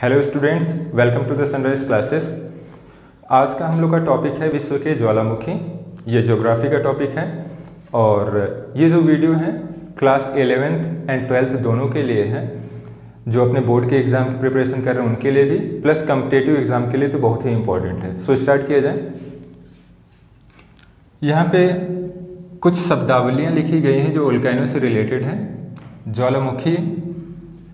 Hello students, welcome to the Sunrise Classes. आज का हम लोग का टॉपिक है विश्व के ज्वालामुखी। ये ज्योग्राफी का टॉपिक है और ये जो वीडियो है क्लास 11th एंड 12th दोनों के लिए है। जो अपने बोर्ड के एग्ज़ाम की प्रिपरेशन कर रहे हैं उनके लिए भी, प्लस कम्पिटेटिव एग्ज़ाम के लिए तो बहुत ही इंपॉर्टेंट है। सो स्टार्ट किया जाए। यहाँ पे कुछ शब्दावलियाँ लिखी गई हैं जो वोल्केनो से रिलेटेड है। ज्वालामुखी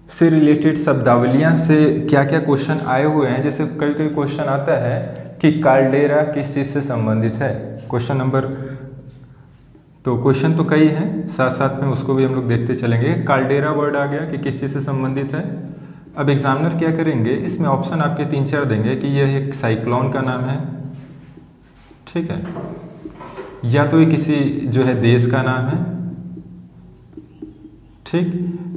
से रिलेटेड शब्दावलियाँ से क्या क्या क्वेश्चन आए हुए हैं। जैसे कई कई क्वेश्चन आता है कि काल्डेरा किस चीज़ से संबंधित है। क्वेश्चन तो कई हैं, साथ साथ में उसको भी हम लोग देखते चलेंगे। काल्डेरा वर्ड आ गया कि किस चीज़ से संबंधित है। अब एग्जामिनर क्या करेंगे, इसमें ऑप्शन आपके 3-4 देंगे कि यह एक साइक्लोन का नाम है, ठीक है, या तो ये किसी जो है देश का नाम है, ठीक,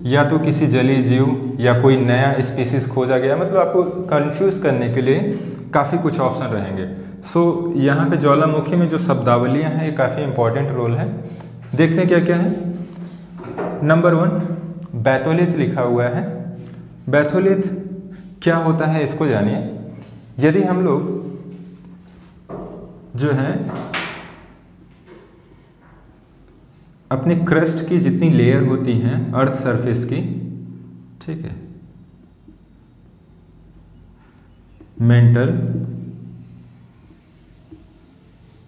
या तो किसी जलीय जीव या कोई नया स्पीसीज खोजा गया। मतलब आपको कंफ्यूज करने के लिए काफ़ी कुछ ऑप्शन रहेंगे। सो यहाँ पे ज्वालामुखी में जो शब्दावलियाँ हैं ये काफ़ी इंपॉर्टेंट रोल है। देखते हैं क्या क्या है। नंबर 1 बैथोलिथ लिखा हुआ है। बैथोलिथ क्या होता है इसको जानिए। यदि हम लोग जो है अपनी क्रस्ट की जितनी लेयर होती हैं अर्थ सरफेस की, ठीक है, मेंटल,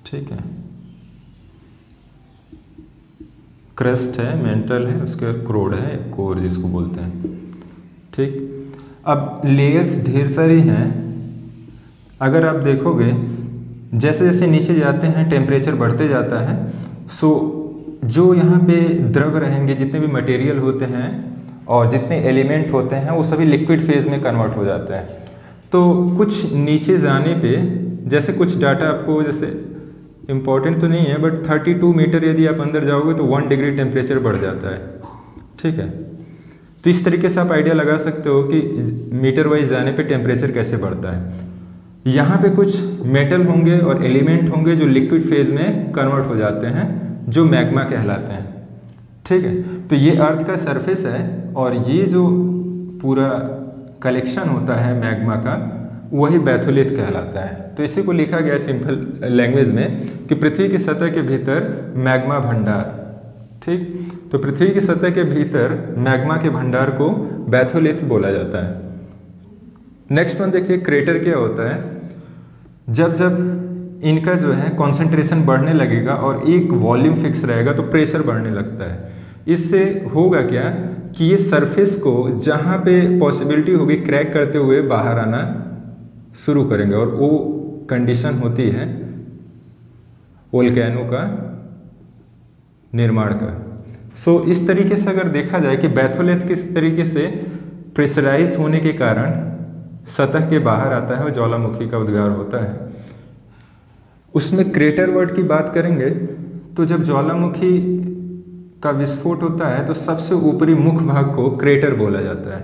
ठीक है, क्रस्ट है, मेंटल है, उसके बाद क्रोड है, कोर जिसको बोलते हैं, ठीक। अब लेयर्स ढेर सारी हैं। अगर आप देखोगे जैसे जैसे नीचे जाते हैं टेम्परेचर बढ़ते जाता है। सो जो यहाँ पे द्रव रहेंगे, जितने भी मटेरियल होते हैं और जितने एलिमेंट होते हैं वो सभी लिक्विड फेज में कन्वर्ट हो जाते हैं। तो कुछ नीचे जाने पे जैसे कुछ डाटा आपको, जैसे इम्पॉर्टेंट तो नहीं है बट 32 मीटर यदि आप अंदर जाओगे तो 1 डिग्री टेम्परेचर बढ़ जाता है, ठीक है। तो इस तरीके से आप आइडिया लगा सकते हो कि मीटर वाइज जाने पे टेम्परेचर कैसे बढ़ता है। यहाँ पे कुछ मेटल होंगे और एलिमेंट होंगे जो लिक्विड फेज में कन्वर्ट हो जाते हैं, जो मैग्मा कहलाते हैं, ठीक है। तो ये अर्थ का सरफेस है और ये जो पूरा कलेक्शन होता है मैग्मा का वही बैथोलिथ कहलाता है। तो इसी को लिखा गया सिंपल लैंग्वेज में कि पृथ्वी की सतह के भीतर मैग्मा भंडार, ठीक। तो पृथ्वी की सतह के भीतर मैग्मा के भंडार को बैथोलिथ बोला जाता है। नेक्स्ट वन देखिए, क्रेटर क्या होता है। जब जब इनका जो है कॉन्सेंट्रेशन बढ़ने लगेगा और एक वॉल्यूम फिक्स रहेगा तो प्रेशर बढ़ने लगता है। इससे होगा क्या कि ये सरफेस को जहाँ पे पॉसिबिलिटी होगी क्रैक करते हुए बाहर आना शुरू करेंगे और वो कंडीशन होती है वोल्केनो का निर्माण का। सो इस तरीके से अगर देखा जाए कि बैथोलिथ किस तरीके से प्रेशराइज्ड होने के कारण सतह के बाहर आता है और ज्वालामुखी का उद्गार होता है। उसमें क्रेटर वर्ड की बात करेंगे तो जब ज्वालामुखी का विस्फोट होता है तो सबसे ऊपरी मुख भाग को क्रेटर बोला जाता है,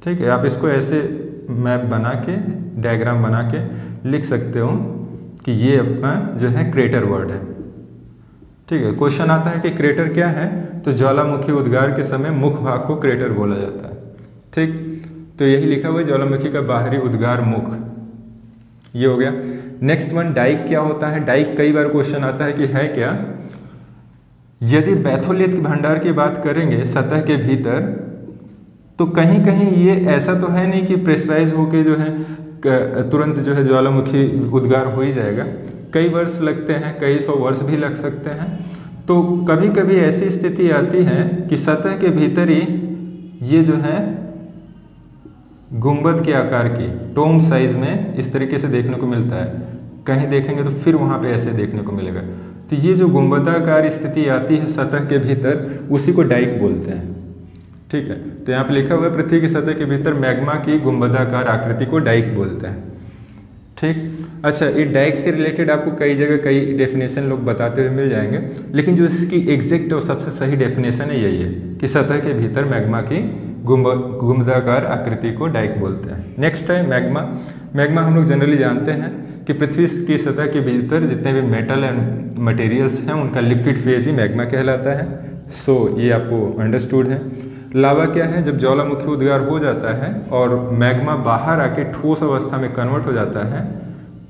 ठीक है। आप इसको ऐसे मैप बना के, डायग्राम बना के लिख सकते हो कि ये अपना जो है क्रेटर वर्ड है, ठीक है। क्वेश्चन आता है कि क्रेटर क्या है, तो ज्वालामुखी उद्गार के समय मुख भाग को क्रेटर बोला जाता है, ठीक। तो यही लिखा हुआ है ज्वालामुखी का बाहरी उद्गार मुख, ये हो गया। नेक्स्ट वन डाइक क्या होता है। डाइक कई बार क्वेश्चन आता है कि है क्या। यदि बैथोलिथ भंडार की बात करेंगे सतह के भीतर, तो कहीं कहीं ये ऐसा तो है नहीं कि प्रेशराइज होके जो है तुरंत जो है ज्वालामुखी उद्गार हो ही जाएगा। कई वर्ष लगते हैं, कई 100 वर्ष भी लग सकते हैं। तो कभी कभी ऐसी स्थिति आती है कि सतह के भीतर ही ये जो है गुंबद के आकार की टोम साइज में इस तरीके से देखने को मिलता है। कहीं देखेंगे तो फिर वहाँ पे ऐसे देखने को मिलेगा। तो ये जो गुंबदाकार स्थिति आती है सतह के भीतर, उसी को डाइक बोलते हैं, ठीक है। तो यहाँ पे लिखा हुआ है पृथ्वी की सतह के भीतर मैग्मा की गुंबदाकार आकृति को डाइक बोलते हैं, ठीक। अच्छा, ये डाइक से रिलेटेड आपको कई जगह कई डेफिनेशन लोग बताते हुए मिल जाएंगे, लेकिन जो इसकी एग्जैक्ट और सबसे सही डेफिनेशन है यही है कि सतह के भीतर मैग्मा की गुंबदाकार आकृति को डाइक बोलते हैं। नेक्स्ट है मैग्मा। मैग्मा हम लोग जनरली जानते हैं कि पृथ्वी की सतह के भीतर जितने भी मेटल एंड मटेरियल्स हैं उनका लिक्विड फेज ही मैग्मा कहलाता है। सो ये आपको अंडरस्टूड है। लावा क्या है, जब ज्वालामुखी उद्गार हो जाता है और मैग्मा बाहर आके ठोस अवस्था में कन्वर्ट हो जाता है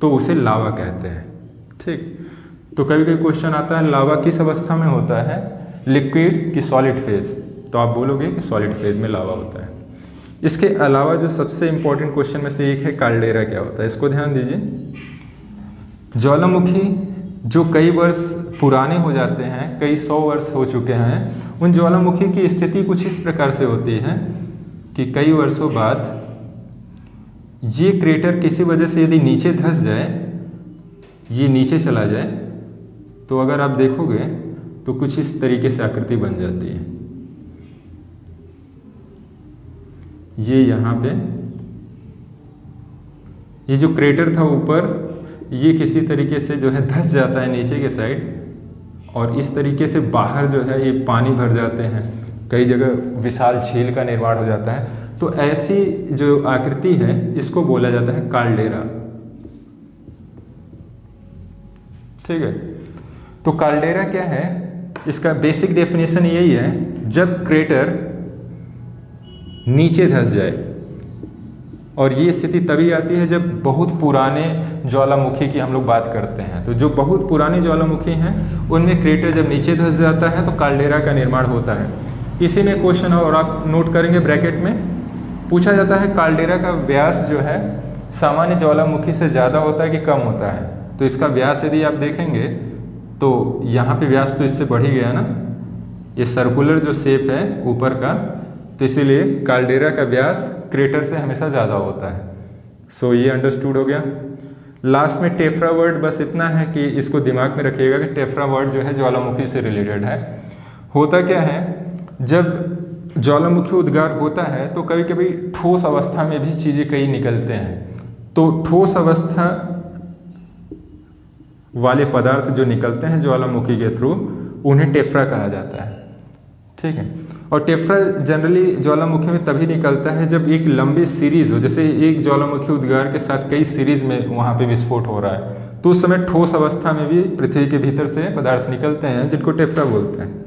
तो उसे लावा कहते हैं। ठीक, तो कभी कभी क्वेश्चन आता है लावा किस अवस्था में होता है, लिक्विड की सॉलिड फेज, तो आप बोलोगे कि सॉलिड फेज में लावा होता है। इसके अलावा जो सबसे इंपॉर्टेंट क्वेश्चन में से एक है काल्डेरा क्या होता है, इसको ध्यान दीजिए। ज्वालामुखी जो कई वर्ष पुराने हो जाते हैं, कई 100 वर्ष हो चुके हैं, उन ज्वालामुखी की स्थिति कुछ इस प्रकार से होती है कि कई वर्षों बाद ये क्रेटर किसी वजह से यदि नीचे धंस जाए, ये नीचे चला जाए, तो अगर आप देखोगे तो कुछ इस तरीके से आकृति बन जाती है। ये यहाँ पे ये जो क्रेटर था ऊपर, ये किसी तरीके से जो है धंस जाता है नीचे के साइड, और इस तरीके से बाहर जो है ये पानी भर जाते हैं, कई जगह विशाल झील का निर्माण हो जाता है। तो ऐसी जो आकृति है इसको बोला जाता है काल्डेरा। ठीक है, तो काल्डेरा क्या है, इसका बेसिक डेफिनेशन यही है, जब क्रेटर नीचे धंस जाए, और ये स्थिति तभी आती है जब बहुत पुराने ज्वालामुखी की हम लोग बात करते हैं। तो जो बहुत पुराने ज्वालामुखी हैं उनमें क्रेटर जब नीचे धंस जाता है तो काल्डेरा का निर्माण होता है। इसी में क्वेश्चन और आप नोट करेंगे ब्रैकेट में पूछा जाता है काल्डेरा का व्यास जो है सामान्य ज्वालामुखी से ज़्यादा होता है कि कम होता है। तो इसका व्यास यदि आप देखेंगे तो यहाँ पे व्यास तो इससे बढ़ ही गया ना, ये सर्कुलर जो शेप है ऊपर का, तो इसीलिए काल्डेरा का व्यास क्रेटर से हमेशा ज़्यादा होता है। सो ये अंडरस्टूड हो गया। लास्ट में टेफ्रा वर्ड बस इतना है कि इसको दिमाग में रखिएगा कि टेफ्रा वर्ड जो है ज्वालामुखी से रिलेटेड है। होता क्या है, जब ज्वालामुखी उद्गार होता है तो कभी कभी ठोस अवस्था में भी चीज़ें कई निकलते हैं। तो ठोस अवस्था वाले पदार्थ जो निकलते हैं ज्वालामुखी के थ्रू, उन्हें टेफ्रा कहा जाता है। ठीक है, और टेफ्रा जनरली ज्वालामुखी में तभी निकलता है जब एक लंबी सीरीज हो, जैसे एक ज्वालामुखी उद्गार के साथ कई सीरीज में वहाँ पे विस्फोट हो रहा है, तो उस समय ठोस अवस्था में भी पृथ्वी के भीतर से पदार्थ निकलते हैं जिनको टेफ्रा बोलते हैं।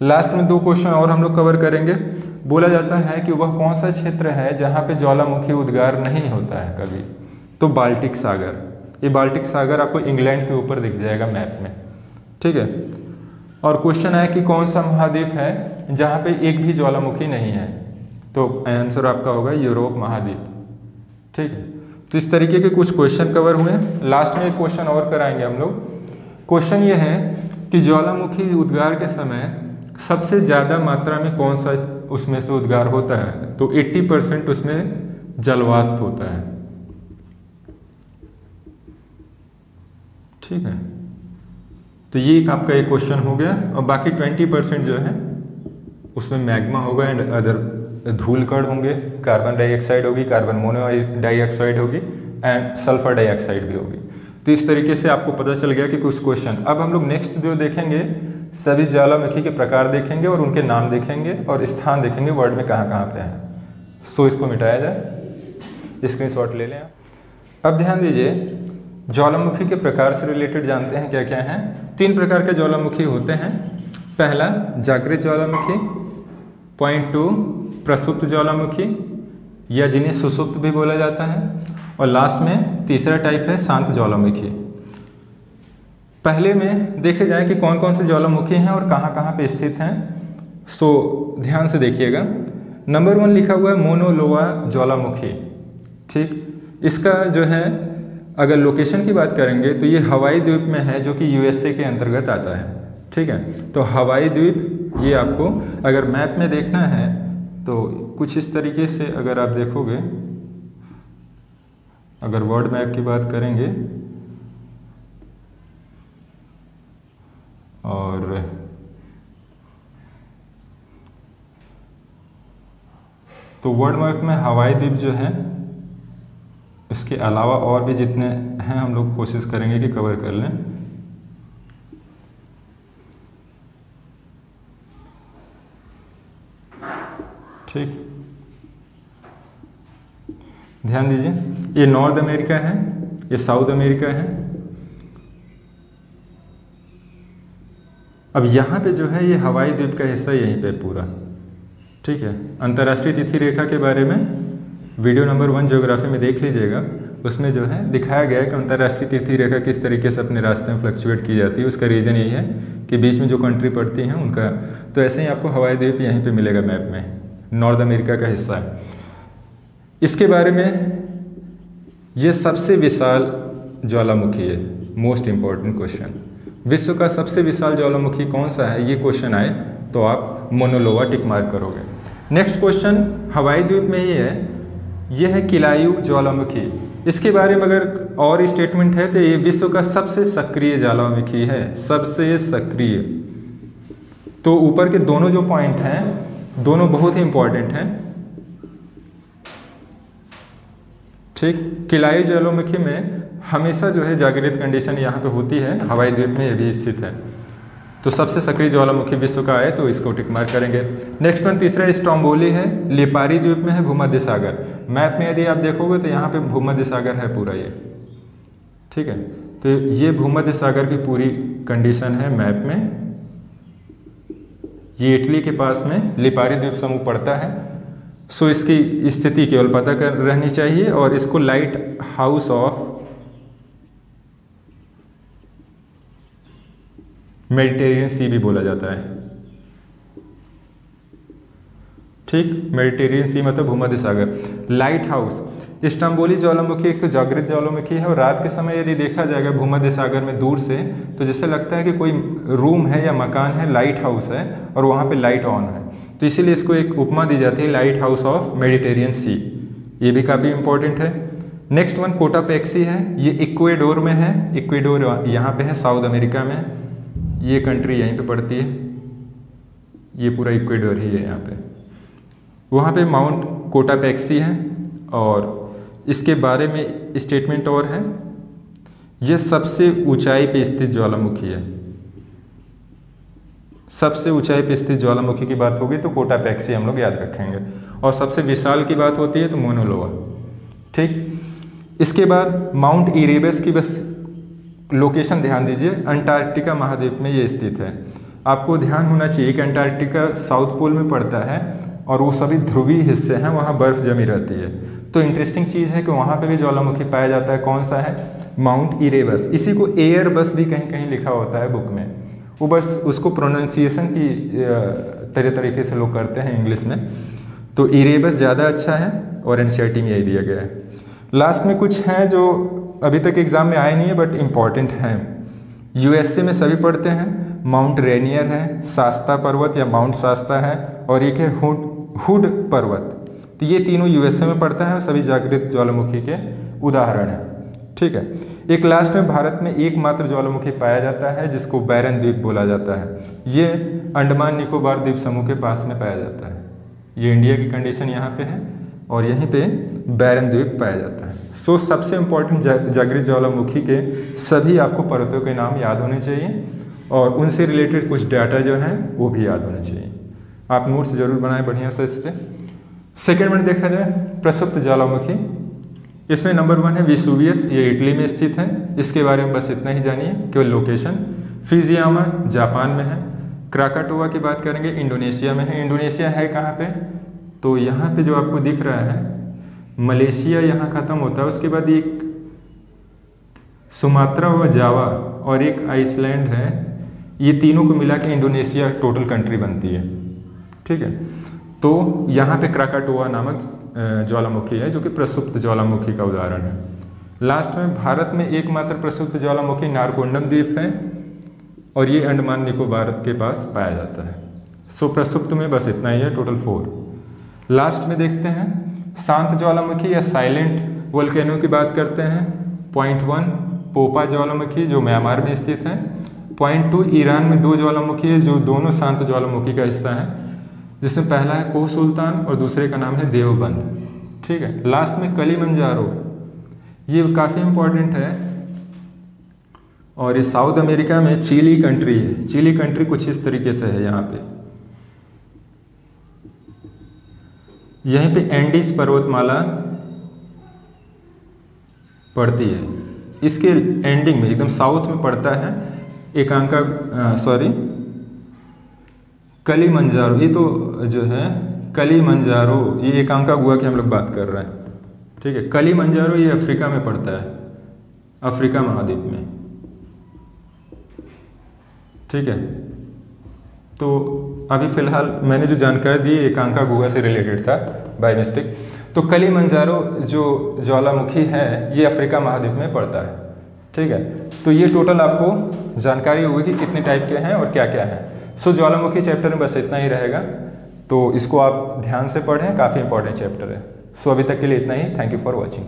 लास्ट में 2 क्वेश्चन और हम लोग कवर करेंगे। बोला जाता है कि वह कौन सा क्षेत्र है जहाँ पे ज्वालामुखी उद्गार नहीं होता है कभी, तो बाल्टिक सागर। ये बाल्टिक सागर आपको इंग्लैंड के ऊपर दिख जाएगा मैप में। ठीक है, और क्वेश्चन है कि कौन सा महाद्वीप है जहाँ पे एक भी ज्वालामुखी नहीं है, तो आंसर आपका होगा यूरोप महाद्वीप। ठीक है, तो इस तरीके के कुछ क्वेश्चन कवर हुए। लास्ट में एक क्वेश्चन और कराएंगे हम लोग। क्वेश्चन ये है कि ज्वालामुखी उद्गार के समय सबसे ज़्यादा मात्रा में कौन सा उसमें से उद्गार होता है, तो 80% उसमें जलवाष्प होता है। ठीक है, तो ये आपका एक क्वेश्चन हो गया, और बाकी 20% जो है उसमें मैग्मा होगा एंड अदर धूलकण होंगे, कार्बन डाइऑक्साइड होगी, कार्बन मोनोडाइऑक्साइड होगी एंड सल्फर डाइऑक्साइड भी होगी। तो इस तरीके से आपको पता चल गया कि कुछ क्वेश्चन। अब हम लोग नेक्स्ट जो देखेंगे सभी ज्वालामुखी के प्रकार देखेंगे और उनके नाम देखेंगे और स्थान देखेंगे वर्ल्ड में कहाँ कहाँ पे हैं। सो इसको मिटाया जाए, स्क्रीनशॉट ले लें। अब ध्यान दीजिए, ज्वालामुखी के प्रकार से रिलेटेड जानते हैं क्या क्या हैं। 3 प्रकार के ज्वालामुखी होते हैं। पहला जागृत ज्वालामुखी, पॉइंट 2 प्रसुप्त ज्वालामुखी या जिन्हें सुसुप्त भी बोला जाता है, और लास्ट में तीसरा टाइप है शांत ज्वालामुखी। पहले में देखे जाए कि कौन कौन से ज्वालामुखी हैं और कहाँ कहाँ पे स्थित हैं। सो ध्यान से देखिएगा। नंबर 1 लिखा हुआ है मोनोलोवा ज्वालामुखी। ठीक, इसका जो है अगर लोकेशन की बात करेंगे तो ये हवाई द्वीप में है जो कि यूएसए के अंतर्गत आता है। ठीक है, तो हवाई द्वीप ये आपको अगर मैप में देखना है तो कुछ इस तरीके से अगर आप देखोगे, अगर वर्ल्ड मैप की बात करेंगे और तो वर्ल्ड मैप में हवाई द्वीप जो है, इसके अलावा और भी जितने हैं हम लोग कोशिश करेंगे कि कवर कर लें। ठीक, ध्यान दीजिए, ये नॉर्थ अमेरिका है, ये साउथ अमेरिका है। अब यहाँ पे जो है ये हवाई द्वीप का हिस्सा यहीं पे पूरा। ठीक है। अंतर्राष्ट्रीय तिथि रेखा के बारे में वीडियो नंबर 1 ज्योग्राफी में देख लीजिएगा, उसमें जो है दिखाया गया है कि अंतर्राष्ट्रीय तिथि रेखा किस तरीके से अपने रास्ते में फ्लक्चुएट की जाती है। उसका रीज़न यही है कि बीच में जो कंट्री पड़ती हैं उनका, तो ऐसे ही आपको हवाई द्वीप यहीं पे मिलेगा मैप में, नॉर्थ अमेरिका का हिस्सा है। इसके बारे में ये सबसे विशाल ज्वालामुखी है, मोस्ट इम्पॉर्टेंट क्वेश्चन। विश्व का सबसे विशाल ज्वालामुखी कौन सा है, ये क्वेश्चन आए तो आप मोना लोआ टिक मार्क करोगे। नेक्स्ट क्वेश्चन हवाई द्वीप में ही है, यह है किलायू ज्वालामुखी। इसके बारे में अगर और स्टेटमेंट है तो ये विश्व का सबसे सक्रिय ज्वालामुखी है, सबसे सक्रिय। तो ऊपर के दोनों जो पॉइंट हैं दोनों बहुत ही इंपॉर्टेंट हैं, ठीक। किलायू ज्वालामुखी में हमेशा जो है जागृत कंडीशन यहाँ पे होती है, हवाई द्वीप में ये भी स्थित है। तो सबसे सक्रिय ज्वालामुखी विश्व का है तो इसको टिक मार्क करेंगे। नेक्स्ट वन तीसरा स्ट्रोम्बोली है, लिपारी द्वीप में है, भूमध्य सागर। मैप में यदि आप देखोगे तो यहाँ पे भूमध्य सागर है पूरा ये, ठीक है। तो ये भूमध्य सागर की पूरी कंडीशन है मैप में। ये इटली के पास में लिपारी द्वीप समूह पड़ता है। सो इसकी स्थिति केवल पता कर रहनी चाहिए और इसको लाइट हाउस ऑफ मेडिटेरियन सी भी बोला जाता है, ठीक। मेडिटेरियन सी मतलब भूमध्य सागर। लाइट हाउस, स्ट्रोम्बोली ज्वालामुखी एक तो जागृत ज्वालामुखी है और रात के समय यदि देखा जाएगा भूमध्य सागर में दूर से तो जैसे लगता है कि कोई रूम है या मकान है, लाइट हाउस है और वहाँ पे लाइट ऑन है, तो इसीलिए इसको एक उपमा दी जाती है लाइट हाउस ऑफ मेडिटेरियन सी। ये भी काफ़ी इंपॉर्टेंट है। नेक्स्ट वन कोटापेक्सी है, ये इक्वेडोर में है। इक्वेडोर यहाँ पे है साउथ अमेरिका में, ये कंट्री यहीं पे पड़ती है, ये पूरा इक्वेडोर ही है यहाँ पे। वहाँ पे माउंट कोटापेक्सी है और इसके बारे में स्टेटमेंट और है, ये सबसे ऊंचाई पे स्थित ज्वालामुखी है। सबसे ऊंचाई पे स्थित ज्वालामुखी की बात होगी तो कोटापेक्सी हम लोग याद रखेंगे, और सबसे विशाल की बात होती है तो मोना लोआ, ठीक। इसके बाद माउंट इरेबस की बस लोकेशन ध्यान दीजिए, अंटार्कटिका महाद्वीप में ये स्थित है। आपको ध्यान होना चाहिए कि अंटार्कटिका साउथ पोल में पड़ता है और वो सभी ध्रुवीय हिस्से हैं, वहाँ बर्फ जमी रहती है। तो इंटरेस्टिंग चीज़ है कि वहाँ पे भी ज्वालामुखी पाया जाता है। कौन सा है, माउंट इरेबस। इसी को एयर बस भी कहीं कहीं लिखा होता है बुक में, वो बस उसको प्रोनाउंसिएशन की तरीके से लोग करते हैं इंग्लिश में। तो इरेबस ज़्यादा अच्छा है और एनसीईआरटी में यही दिया गया है। लास्ट में कुछ हैं जो अभी तक एग्जाम में आए नहीं है बट इम्पॉर्टेंट हैं। यूएसए में सभी पढ़ते हैं, माउंट रेनियर है, शास्ता पर्वत या माउंट शास्ता है, और एक है हुड पर्वत। तो ये तीनों यूएसए में पड़ता है और सभी जागृत ज्वालामुखी के उदाहरण हैं, ठीक है। एक लास्ट में भारत में एकमात्र ज्वालामुखी पाया जाता है जिसको बैरन द्वीप बोला जाता है। ये अंडमान निकोबार द्वीप समूह के पास में पाया जाता है। ये इंडिया की कंडीशन यहाँ पे है और यहीं पे बैरन द्वीप पाया जाता है। सो सबसे इम्पोर्टेंट जागृत ज्वालामुखी के सभी आपको पर्वतों के नाम याद होने चाहिए और उनसे रिलेटेड कुछ डाटा जो हैं वो भी याद होने चाहिए। आप नोट्स जरूर बनाएं बढ़िया से इस पर। सेकेंड में देखा जाए प्रसुप्त ज्वालामुखी, इसमें नंबर 1 है वेसुवियस, ये इटली में स्थित है। इसके बारे में बस इतना ही जानिए, केवल लोकेशन। फिजियामा जापान में है। क्राकाटोआ की बात करेंगे, इंडोनेशिया में है। इंडोनेशिया है कहाँ पे, तो यहाँ पे जो आपको दिख रहा है मलेशिया यहाँ ख़त्म होता है, उसके बाद एक सुमात्रा व जावा और एक आइसलैंड है, ये तीनों को मिला के इंडोनेशिया टोटल कंट्री बनती है, ठीक है। तो यहाँ पे क्राकाटोआ नामक ज्वालामुखी है जो कि प्रसुप्त ज्वालामुखी का उदाहरण है। लास्ट में भारत में एकमात्र प्रसुप्त ज्वालामुखी नारकोंडम द्वीप है और ये अंडमान निकोबार के पास पाया जाता है। सो प्रसुप्त में बस इतना ही है, टोटल 4। लास्ट में देखते हैं शांत ज्वालामुखी या साइलेंट वोल्केनो की बात करते हैं। पॉइंट 1 पोपा ज्वालामुखी जो म्यांमार में स्थित है। पॉइंट 2 ईरान में 2 ज्वालामुखी है जो दोनों शांत ज्वालामुखी का हिस्सा है, जिसमें पहला है कोह सुल्तान और दूसरे का नाम है देवबंद, ठीक है। लास्ट में कलिमंजारो, ये काफ़ी इंपॉर्टेंट है और ये साउथ अमेरिका में चिली कंट्री है। चिली कंट्री कुछ इस तरीके से है, यहाँ पे यहीं पे एंडीज पर्वतमाला पड़ती है। इसके एंडिंग में एकदम साउथ में पड़ता है कलिमंजारो। ये तो जो है कलिमंजारो, ये एकांका गुहा की हम लोग बात कर रहे हैं, ठीक है। कलिमंजारो ये अफ्रीका में पड़ता है, अफ्रीका महाद्वीप में, ठीक है। तो अभी फिलहाल मैंने जो जानकारी दी एकांका गुहा से रिलेटेड था बाय मिस्टेक। तो कलिमंजारो जो ज्वालामुखी है ये अफ्रीका महाद्वीप में पड़ता है, ठीक है। तो ये टोटल आपको जानकारी होगी कि कितने टाइप के हैं और क्या क्या है। सो ज्वालामुखी चैप्टर में बस इतना ही रहेगा, तो इसको आप ध्यान से पढ़ें, काफ़ी इंपॉर्टेंट चैप्टर है। सो अभी तक के लिए इतना ही। Thank you for watching.